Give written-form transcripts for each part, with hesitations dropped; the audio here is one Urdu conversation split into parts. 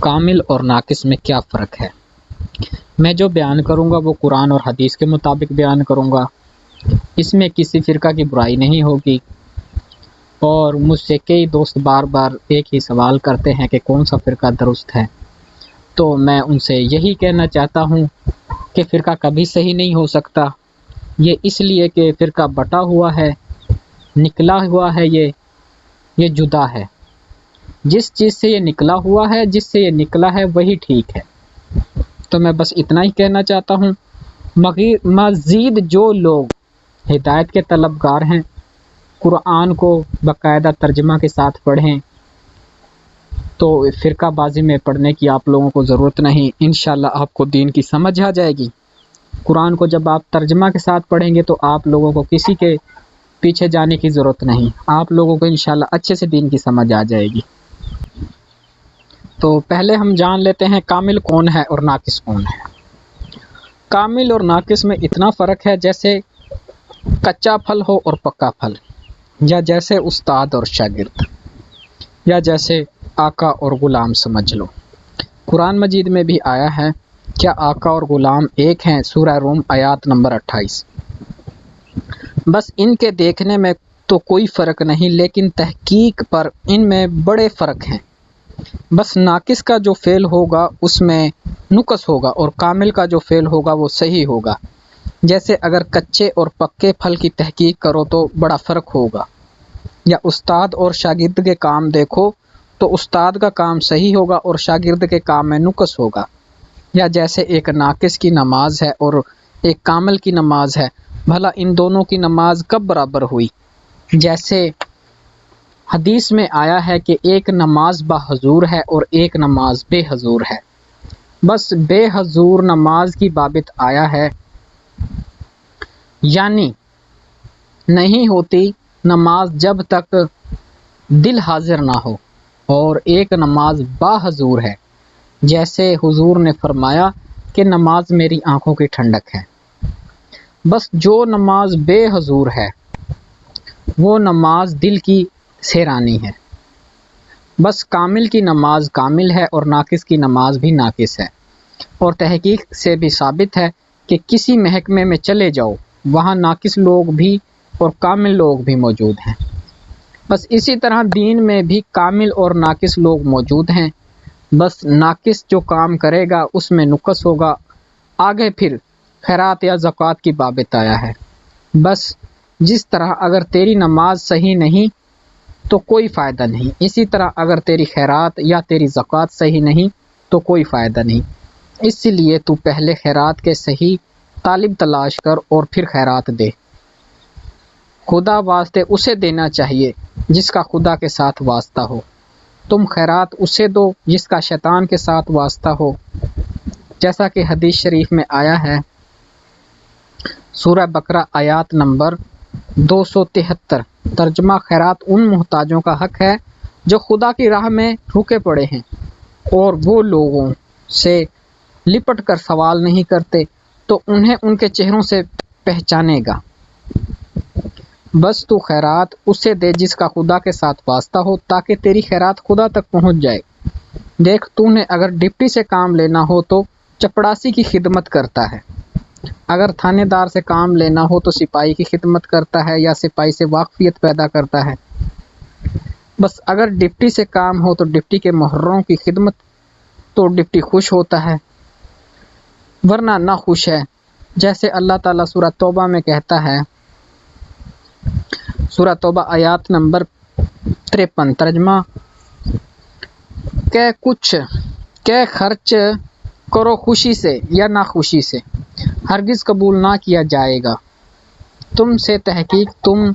کامل اور ناقص میں کیا فرق ہے؟ میں جو بیان کروں گا وہ قرآن اور حدیث کے مطابق بیان کروں گا۔ اس میں کسی فرقہ کی برائی نہیں ہوگی، اور مجھ سے کئی دوست بار بار ایک ہی سوال کرتے ہیں کہ کون سا فرقہ درست ہے، تو میں ان سے یہی کہنا چاہتا ہوں کہ فرقہ کبھی صحیح نہیں ہو سکتا۔ یہ اس لیے کہ فرقہ بٹا ہوا ہے، نکلا ہوا ہے، یہ جدا ہے۔ جس چیز سے یہ نکلا ہوا ہے، جس سے یہ نکلا ہے وہی ٹھیک ہے۔ تو میں بس اتنا ہی کہنا چاہتا ہوں۔ مزید جو لوگ ہدایت کے طلبگار ہیں، قرآن کو باقاعدہ ترجمہ کے ساتھ پڑھیں، تو فرقہ بازی میں پڑھنے کی آپ لوگوں کو ضرورت نہیں۔ انشاءاللہ آپ کو دین کی سمجھ آ جائے گی۔ قرآن کو جب آپ ترجمہ کے ساتھ پڑھیں گے تو آپ لوگوں کو کسی کے پیچھے جانے کی ضرورت نہیں، آپ لوگوں کو انشاءاللہ اچھے سے دین کی سمجھ آ جائے گی۔ تو پہلے ہم جان لیتے ہیں کامل کون ہے اور ناقص کون ہے۔ کامل اور ناقص میں اتنا فرق ہے جیسے کچا پھل ہو اور پکا پھل، یا جیسے استاد اور شاگرد، یا جیسے آقا اور غلام سمجھ لو۔ قرآن مجید میں بھی آیا ہے، کیا آقا اور غلام ایک ہیں؟ سورہ روم آیات نمبر 28۔ بس ان کے دیکھنے میں تو کوئی فرق نہیں، لیکن تحقیق پر ان میں بڑے فرق ہیں۔ بس ناقص کا جو فعل ہوگا اس میں نقص ہوگا، اور کامل کا جو فعل ہوگا وہ صحیح ہوگا۔ جیسے اگر کچے اور پکے پھل کی تحقیق کرو تو بڑا فرق ہوگا، یا استاد اور شاگرد کے کام دیکھو تو استاد کا کام صحیح ہوگا اور شاگرد کے کام میں نقص ہوگا۔ یا جیسے ایک ناقص کی نماز ہے اور ایک کامل کی نماز ہے، بھلا ان دونوں کی نماز کب برابر ہوئی؟ جیسے حدیث میں آیا ہے کہ ایک نماز بحضور ہے اور ایک نماز بے حضور ہے۔ بس بے حضور نماز کی بابت آیا ہے، یعنی نہیں ہوتی نماز جب تک دل حاضر نہ ہو، اور ایک نماز باحضور ہے، جیسے حضور نے فرمایا کہ نماز میری آنکھوں کی ٹھنڈک ہے۔ بس جو نماز بے حضور ہے وہ نماز دل کی سیرانی ہے۔ بس کامل کی نماز کامل ہے اور ناقص کی نماز بھی ناقص ہے۔ اور تحقیق سے بھی ثابت ہے کہ کسی محکمے میں چلے جاؤ، وہاں ناقص لوگ بھی اور کامل لوگ بھی موجود ہیں۔ بس اسی طرح دین میں بھی کامل اور ناقص لوگ موجود ہیں۔ بس ناقص جو کام کرے گا اس میں نقص ہوگا۔ آگے پھر خیرات یا زکوٰۃ کی بابت آیا ہے۔ بس جس طرح اگر تیری نماز صحیح نہیں تو کوئی فائدہ نہیں، اسی طرح اگر تیری خیرات یا تیری زکوٰۃ صحیح نہیں تو کوئی فائدہ نہیں۔ اس لیے تو پہلے خیرات کے صحیح طالب تلاش کر اور پھر خیرات دے۔ خدا واسطے اسے دینا چاہیے جس کا خدا کے ساتھ واسطہ ہو۔ تم خیرات اسے دو جس کا شیطان کے ساتھ واسطہ ہو، جیسا کہ حدیث شریف میں آیا ہے، سورہ بقرہ آیات نمبر 273۔ ترجمہ: خیرات ان محتاجوں کا حق ہے جو خدا کی راہ میں رکے پڑے ہیں اور وہ لوگوں سے لپٹ کر سوال نہیں کرتے، تو انہیں ان کے چہروں سے پہچانے گا۔ بس تو خیرات اسے دے جس کا خدا کے ساتھ واسطہ ہو، تاکہ تیری خیرات خدا تک پہنچ جائے۔ دیکھ، تو نے اگر ڈپٹی سے کام لینا ہو تو چپڑاسی کی خدمت کرتا ہے، اگر تھانے دار سے کام لینا ہو تو سپاہی کی خدمت کرتا ہے یا سپاہی سے واقفیت پیدا کرتا ہے۔ بس اگر ڈپٹی سے کام ہو تو ڈپٹی کے محرروں کی خدمت، تو ڈپٹی خوش ہوتا ہے، ورنہ نہ خوش ہے۔ جیسے اللہ تعالیٰ سورہ توبہ میں کہتا ہے، سورہ توبہ آیات نمبر 53۔ ترجمہ: کہ خرچ کرو خوشی سے یا ناخوشی سے، ہرگز قبول نہ کیا جائے گا تم سے، تحقیق تم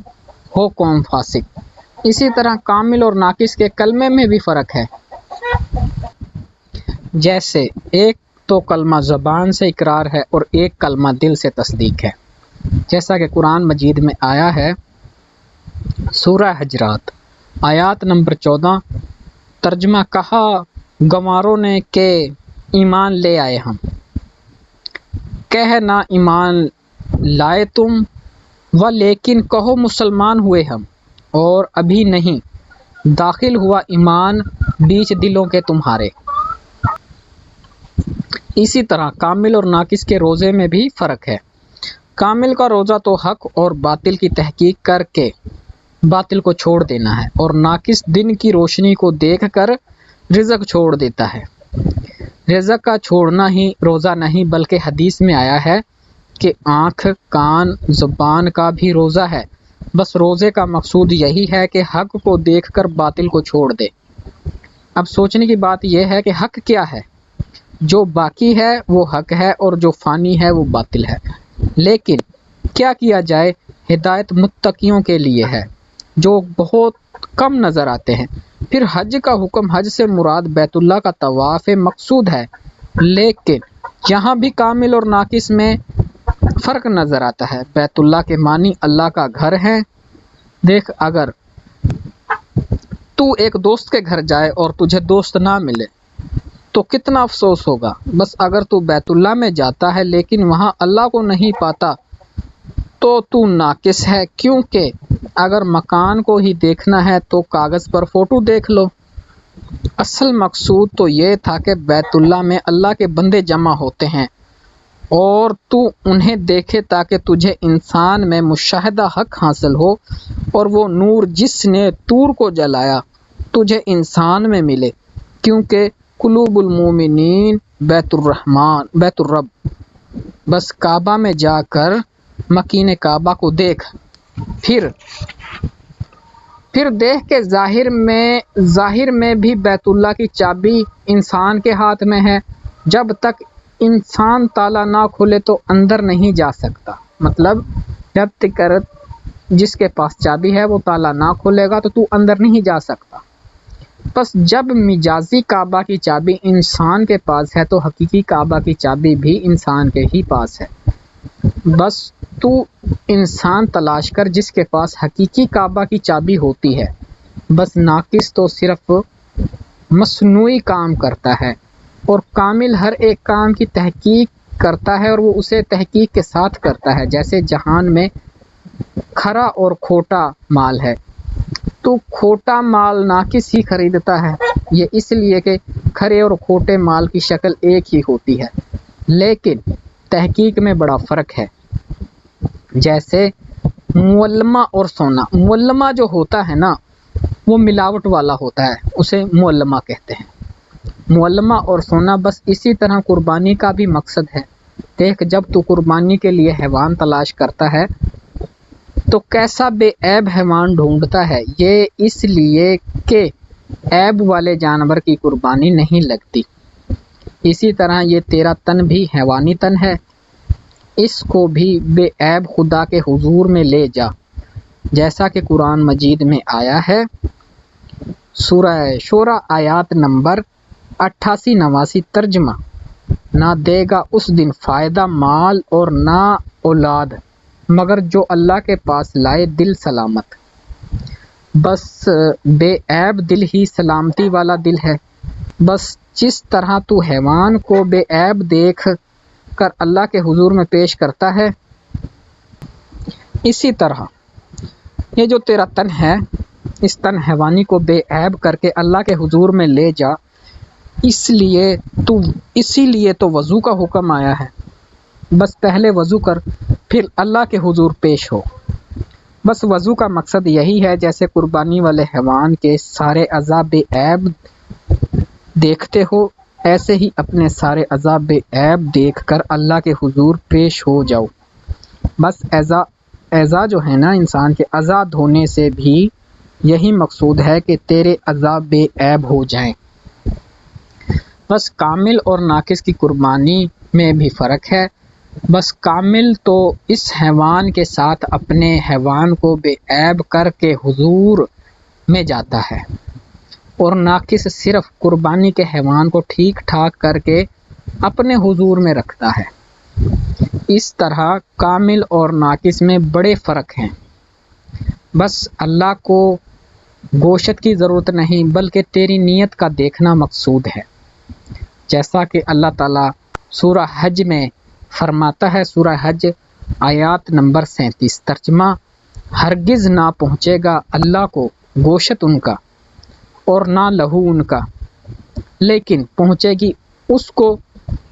ہو قوم فاسق۔ اسی طرح کامل اور ناقص کے کلمے میں بھی فرق ہے۔ جیسے ایک تو کلمہ زبان سے اقرار ہے اور ایک کلمہ دل سے تصدیق ہے، جیسا کہ قرآن مجید میں آیا ہے، سورہ حجرات آیات نمبر 14۔ ترجمہ: کہا گنواروں نے کہ ایمان لے آئے ہم، کہہ نہ ایمان لائے تم، لیکن کہو مسلمان ہوئے ہم، اور ابھی نہیں داخل ہوا ایمان بیچ دلوں کے تمہارے۔ اسی طرح کامل اور ناقص کے روزے میں بھی فرق ہے۔ کامل کا روزہ تو حق اور باطل کی تحقیق کر کے باطل کو چھوڑ دینا ہے، اور ناقص دن کی روشنی کو دیکھ کر رزق چھوڑ دیتا ہے۔ رزق کا چھوڑنا ہی روزہ نہیں، بلکہ حدیث میں آیا ہے کہ آنکھ، کان، زبان کا بھی روزہ ہے۔ بس روزے کا مقصود یہی ہے کہ حق کو دیکھ کر باطل کو چھوڑ دے۔ اب سوچنے کی بات یہ ہے کہ حق کیا ہے؟ جو باقی ہے وہ حق ہے، اور جو فانی ہے وہ باطل ہے۔ لیکن کیا کیا جائے؟ ہدایت متقیوں کے لیے ہے جو بہت کم نظر آتے ہیں۔ پھر حج کا حکم، حج سے مراد بیت اللہ کا طواف مقصود ہے، لیکن یہاں بھی کامل اور ناقص میں فرق نظر آتا ہے۔ بیت اللہ کے معنی اللہ کا گھر ہے۔ دیکھ، اگر تو ایک دوست کے گھر جائے اور تجھے دوست نہ ملے تو کتنا افسوس ہوگا۔ بس اگر تو بیت اللہ میں جاتا ہے لیکن وہاں اللہ کو نہیں پاتا تو ناقص ہے، کیونکہ اگر مکان کو ہی دیکھنا ہے تو کاغذ پر فوٹو دیکھ لو۔ اصل مقصود تو یہ تھا کہ بیت اللہ میں اللہ کے بندے جمع ہوتے ہیں اور تو انہیں دیکھے تاکہ تجھے انسان میں مشاہدہ حق حاصل ہو، اور وہ نور جس نے طور کو جلایا تجھے انسان میں ملے، کیونکہ قلوب المومنین بیت الرب۔ بس کعبہ میں جا کر مکین کعبہ کو دیکھ، پھر دیکھ کہ ظاہر میں بھی بیت اللہ کی چابی انسان کے ہاتھ میں ہے۔ جب تک انسان تالا نہ کھولے تو اندر نہیں جا سکتا۔ مطلب جب تک جس کے پاس چابی ہے وہ تالا نہ کھولے گا تو اندر نہیں جا سکتا۔ بس جب مجازی کعبہ کی چابی انسان کے پاس ہے تو حقیقی کعبہ کی چابی بھی انسان کے ہی پاس ہے۔ بس تو انسان تلاش کر جس کے پاس حقیقی کعبہ کی چابی ہوتی ہے۔ بس ناقص تو صرف مصنوعی کام کرتا ہے، اور کامل ہر ایک کام کی تحقیق کرتا ہے، اور وہ اسے تحقیق کے ساتھ کرتا ہے۔ جیسے جہان میں کھرا اور کھوٹا مال ہے، تو کھوٹا مال ناقص ہی خریدتا ہے، یہ اس لیے کہ کھرے اور کھوٹے مال کی شکل ایک ہی ہوتی ہے، لیکن تحقیق میں بڑا فرق ہے۔ جیسے معلمہ اور سونا، معلمہ جو ہوتا ہے نا وہ ملاوٹ والا ہوتا ہے، اسے معلمہ کہتے ہیں۔ معلمہ اور سونا، بس اسی طرح قربانی کا بھی مقصد ہے۔ دیکھ، جب تو قربانی کے لیے حیوان تلاش کرتا ہے تو کیسا بے عیب حیوان ڈھونڈتا ہے، یہ اس لیے کہ عیب والے جانور کی قربانی نہیں لگتی۔ اسی طرح یہ تیرا تن بھی حیوانی تن ہے، اس کو بھی بے عیب خدا کے حضور میں لے جا، جیسا کہ قرآن مجید میں آیا ہے۔ سورہ شورى آیات نمبر 88-89 ترجمہ: نہ دے گا اس دن فائدہ مال اور نہ اولاد، مگر جو اللہ کے پاس لائے دل سلامت۔ بس بے عیب دل ہی سلامتی والا دل ہے۔ بس جس طرح تو حیوان کو بے عیب دیکھ کر اللہ کے حضور میں پیش کرتا ہے، اسی طرح یہ جو تیرا تن ہے، اس تن حیوانی کو بے عیب کر کے اللہ کے حضور میں لے جا۔ اسی لیے تو وضو کا حکم آیا ہے۔ بس پہلے وضو کر، پھر اللہ کے حضور پیش ہو۔ بس وضو کا مقصد یہی ہے، جیسے قربانی والے حیوان کے سارے اعضاء بے عیب دیکھتے ہو، ایسے ہی اپنے سارے اعضاء بے عیب دیکھ کر اللہ کے حضور پیش ہو جاؤ۔ بس اعضاء جو ہے نا، انسان کے اعضاء دھونے سے بھی یہی مقصود ہے کہ تیرے اعضاء بے عیب ہو جائیں۔ بس کامل اور ناقص کی قربانی میں بھی فرق ہے۔ بس کامل تو اس حیوان کے ساتھ اپنے حیوان کو بے عیب کر کے حضور میں جاتا ہے، اور ناقص صرف قربانی کے حیوان کو ٹھیک ٹھاک کر کے اپنے حضور میں رکھتا ہے۔ اس طرح کامل اور ناقص میں بڑے فرق ہیں۔ بس اللہ کو گوشت کی ضرورت نہیں، بلکہ تیری نیت کا دیکھنا مقصود ہے، جیسا کہ اللہ تعالیٰ سورہ حج میں فرماتا ہے۔ سورہ حج آیات نمبر 37 ترجمہ: ہرگز نہ پہنچے گا اللہ کو گوشت ان کا اور نہ لہو ان کا، لیکن پہنچے گی اس کو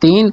3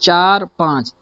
4-5।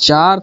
4।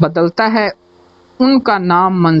بدلتا ہے ان کا نام منزل